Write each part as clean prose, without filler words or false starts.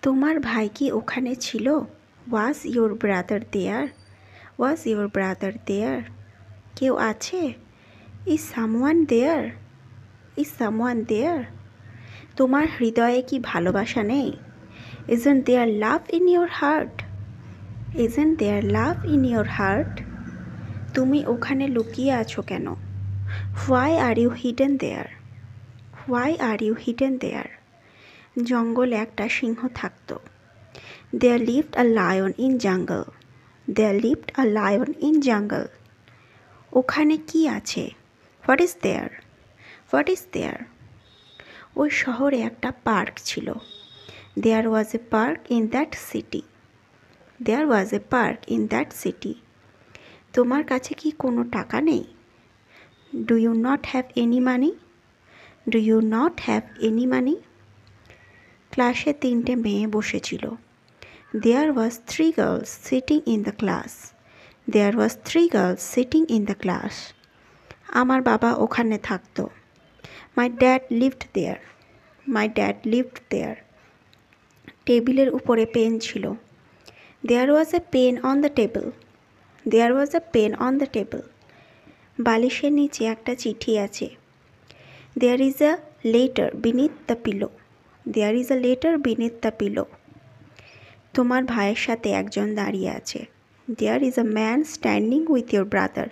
তোমার ভাই কি ওখানে ছিল? Was your brother there? Was your brother there? কেউ আছে? Is someone there? Is someone there? তোমার হৃদয়ে কি ভালোবাসা নেই? Isn't there love in your heart? Isn't there love in your heart? তুমি ওখানে লুকিয়ে আছো কেন? Why are you hidden there? Why are you hidden there? জঙ্গলে একটা সিংহ থাকতো। There lived a lion in jungle. There lived a lion in jungle. ওখানে কি আছে? What is there? What is there? ওই শহরে একটা পার্ক ছিল। There was a park in that city. There was a park in that city. তোমার কাছে কি কোনো টাকা নেই? Do you not have any money? Do you not have any money? ক্লাসে 3টে মেয়ে বসেছিল। There was 3 girls sitting in the class. There was 3 girls sitting in the class. আমার বাবা ওখানে থাকতো। My dad lived there. My dad lived there. টেবিলের উপরে পেন ছিল। There was a pen on the table. There was a pen on the table. বালিশের নিচে একটা চিঠি আছে। There is a letter beneath the pillow. There is a letter beneath the pillow. তোমার ভাইয়ের সাথে একজন দাঁড়িয়ে আছে। There is a man standing with your brother.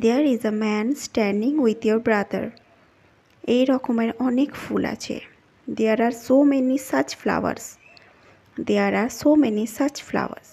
There is a man standing with your brother. এই রকমের অনেক ফুল আছে। There are so many such flowers. There are so many such flowers.